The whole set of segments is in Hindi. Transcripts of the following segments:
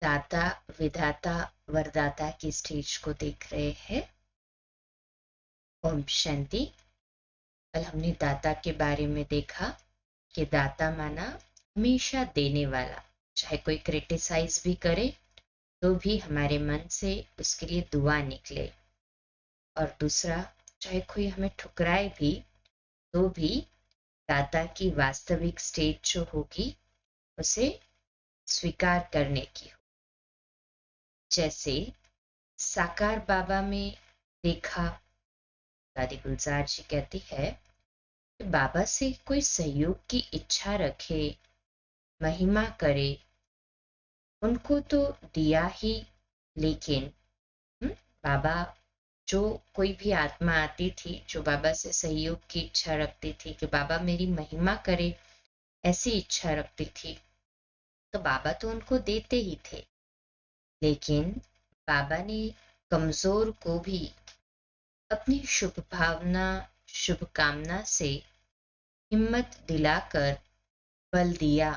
दाता विधाता वरदाता की स्टेज को देख रहे हैं। ओम शांति। कल हमने दाता के बारे में देखा कि दाता माना हमेशा देने वाला, चाहे कोई क्रिटिसाइज भी करे तो भी हमारे मन से उसके लिए दुआ निकले, और दूसरा चाहे कोई हमें ठुकराए भी तो भी दाता की वास्तविक स्टेज जो होगी उसे स्वीकार करने की हो। जैसे साकार बाबा में देखा, दादी गुलजार जी कहती है कि बाबा से कोई सहयोग की इच्छा रखे, महिमा करे, उनको तो दिया ही, लेकिन बाबा जो कोई भी आत्मा आती थी जो बाबा से सहयोग की इच्छा रखती थी कि बाबा मेरी महिमा करे, ऐसी इच्छा रखती थी, तो बाबा तो उनको देते ही थे, लेकिन बाबा ने कमजोर को भी अपनी शुभ भावना शुभकामना से हिम्मत दिलाकर बल दिया।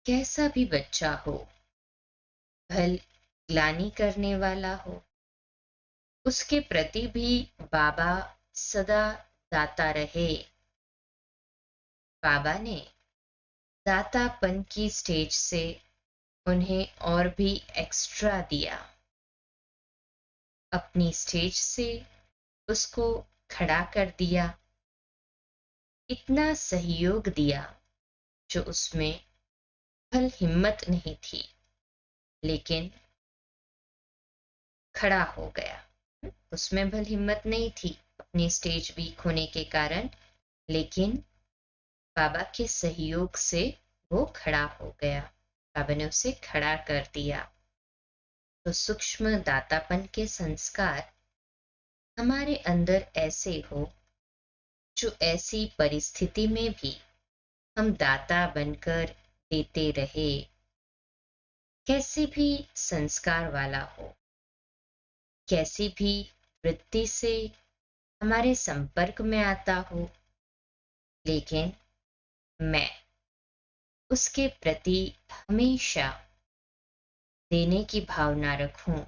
कैसा भी बच्चा हो, भल ग्लानि करने वाला हो, उसके प्रति भी बाबा सदा दाता रहे। बाबा ने दातापन की स्टेज से उन्हें और भी एक्स्ट्रा दिया, अपनी स्टेज से उसको खड़ा कर दिया, इतना सहयोग दिया जो उसमें भल हिम्मत नहीं थी, लेकिन खड़ा हो गया। उसमें भल हिम्मत नहीं थी अपनी स्टेज वीक होने के कारण, लेकिन बाबा के सहयोग से वो खड़ा हो गया, बाबा ने उसे खड़ा कर दिया। तो सूक्ष्म दातापन के संस्कार हमारे अंदर ऐसे हो जो ऐसी परिस्थिति में भी हम दाता बनकर देते रहे। कैसे भी संस्कार वाला हो, कैसी भी वृत्ति से हमारे संपर्क में आता हो, लेकिन मैं उसके प्रति हमेशा देने की भावना रखूं,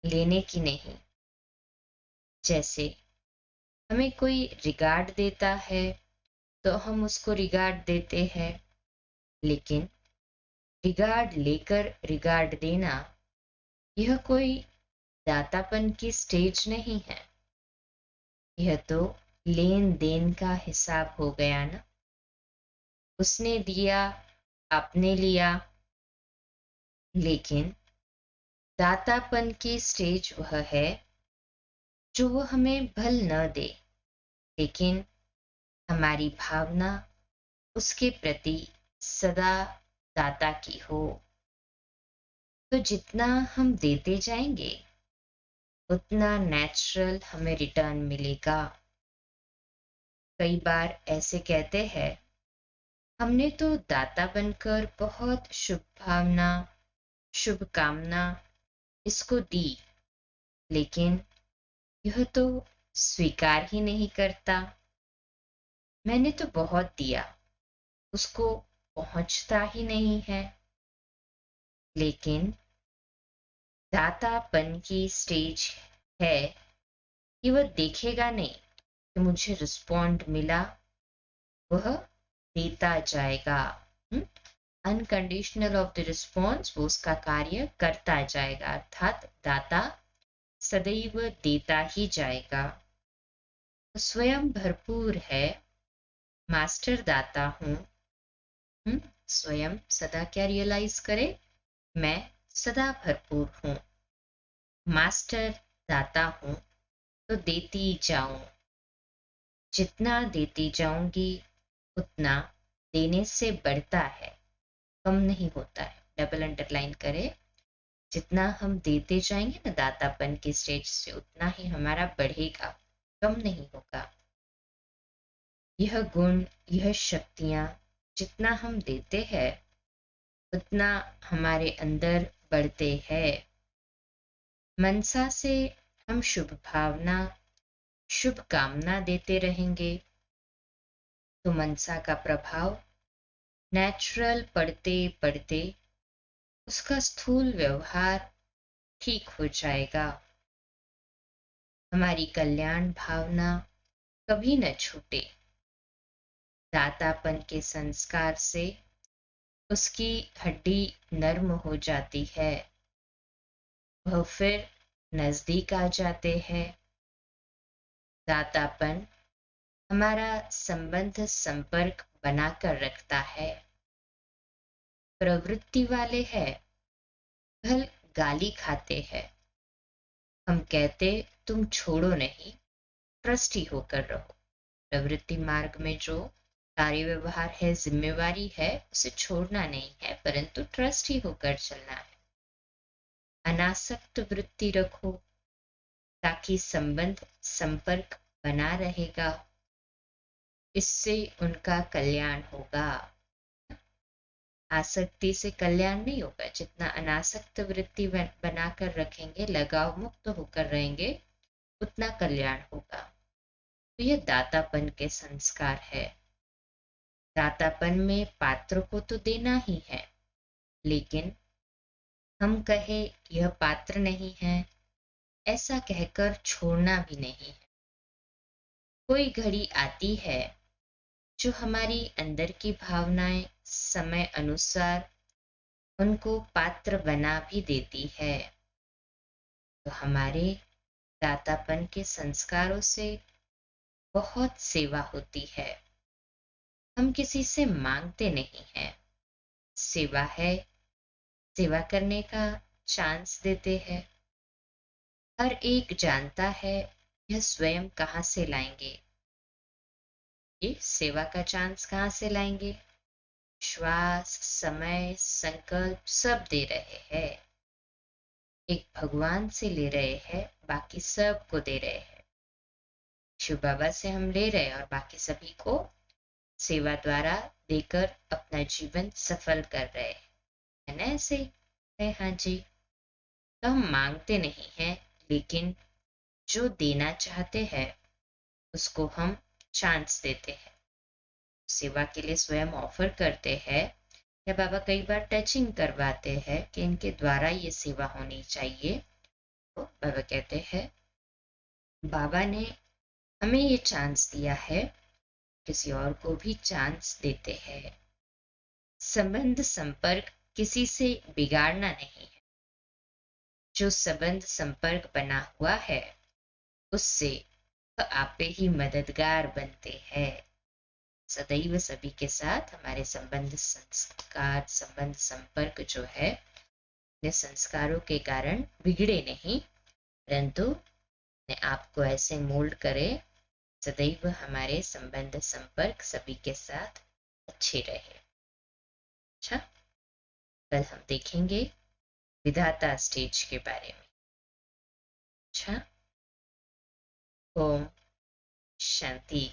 लेने की नहीं। जैसे हमें कोई रिगार्ड देता है तो हम उसको रिगार्ड देते हैं, लेकिन रिगार्ड लेकर रिगार्ड देना यह कोई दातापन की स्टेज नहीं है। यह तो लेन देन का हिसाब हो गया ना। उसने दिया, आपने लिया। लेकिन दातापन की स्टेज वह है जो वो हमें भल न दे, लेकिन हमारी भावना उसके प्रति सदा दाता की हो। तो जितना हम देते जाएंगे उतना नेचुरल हमें रिटर्न मिलेगा। कई बार ऐसे कहते हैं, हमने तो दाता बनकर बहुत शुभ भावना शुभकामना इसको दी, लेकिन यह तो स्वीकार ही नहीं करता। मैंने तो बहुत दिया, उसको पहुंचता ही नहीं है। लेकिन दातापन की स्टेज है कि वह देखेगा नहीं कि मुझे रिस्पॉन्ड मिला, वह देता जाएगा। अनकंडीशनल ऑफ द रिस्पॉन्स, वो उसका कार्य करता जाएगा, अर्थात दाता सदैव देता ही जाएगा। स्वयं भरपूर है, मास्टर दाता हूं। स्वयं सदा क्या रियलाइज करे, मैं सदा भरपूर हूं, मास्टर दाता हूं, तो देती जाऊं। जितना देती जाऊंगी उतना देने से बढ़ता है, कम नहीं होता है। डबल अंडरलाइन करे, जितना हम देते जाएंगे ना दातापन की स्टेज से, उतना ही हमारा बढ़ेगा, कम नहीं होगा। यह गुण, यह शक्तियां जितना हम देते हैं उतना हमारे अंदर बढ़ते हैं। मनसा से हम शुभ भावना शुभ कामना देते रहेंगे तो मनसा का प्रभाव नेचुरल पढ़ते पढ़ते उसका स्थूल व्यवहार ठीक हो जाएगा। हमारी कल्याण भावना कभी न छूटे। दातापन के संस्कार से उसकी हड्डी नर्म हो जाती है। वह फिर नजदीक आ जाते हैं। दातापन हमारा संबंध संपर्क बनाकर रखता है। प्रवृत्ति वाले हैं, भल गाली खाते हैं। हम कहते तुम छोड़ो नहीं, ट्रस्टी होकर रहो। प्रवृत्ति मार्ग में जो कार्य व्यवहार है, जिम्मेवारी है, उसे छोड़ना नहीं है, परंतु ट्रस्टी होकर चलना है। अनासक्त वृत्ति रखो ताकि संबंध संपर्क बना रहेगा। इससे उनका कल्याण होगा। आसक्ति से कल्याण नहीं होगा। जितना अनासक्त वृत्ति बनाकर रखेंगे, लगाव मुक्त होकर रहेंगे, उतना कल्याण होगा। तो यह दातापन के संस्कार है। दातापन में पात्र को तो देना ही है, लेकिन हम कहे यह पात्र नहीं है, ऐसा कहकर छोड़ना भी नहीं है। कोई घड़ी आती है जो हमारी अंदर की भावनाएं समय अनुसार उनको पात्र बना भी देती है। तो हमारे दातापन के संस्कारों से बहुत सेवा होती है। हम किसी से मांगते नहीं हैं, सेवा है, सेवा करने का चांस देते हैं। हर एक जानता है यह स्वयं कहाँ से लाएंगे, ये सेवा का चांस कहाँ से लाएंगे। श्वास, समय, संकल्प सब दे रहे हैं। एक भगवान से ले रहे हैं, बाकी सब को दे रहे हैं। शिव बाबा से हम ले रहे हैं और बाकी सभी को सेवा द्वारा देकर अपना जीवन सफल कर रहे हैं, है ना? ऐसे है, हाँ जी। तो हम मांगते नहीं हैं, लेकिन जो देना चाहते हैं उसको हम चांस देते हैं, सेवा के लिए स्वयं ऑफर करते हैं। या बाबा कई बार टचिंग करवाते हैं कि इनके द्वारा ये सेवा होनी चाहिए। तो बाबा कहते हैं बाबा ने हमें ये चांस दिया है, किसी और को भी चांस देते हैं। संबंध संपर्क किसी से बिगाड़ना नहीं है। जो संबंध संपर्क बना हुआ है उससे आपे ही मददगार बनते हैं। सदैव सभी के साथ हमारे संबंध संस्कार, संबंध संपर्क जो है, ये संस्कारों के कारण बिगड़े नहीं, परंतु आपको ऐसे मोल्ड करे, सदैव हमारे संबंध संपर्क सभी के साथ अच्छे रहे। अच्छा, कल हम देखेंगे विधाता स्टेज के बारे में। अच्छा, ओम शांति।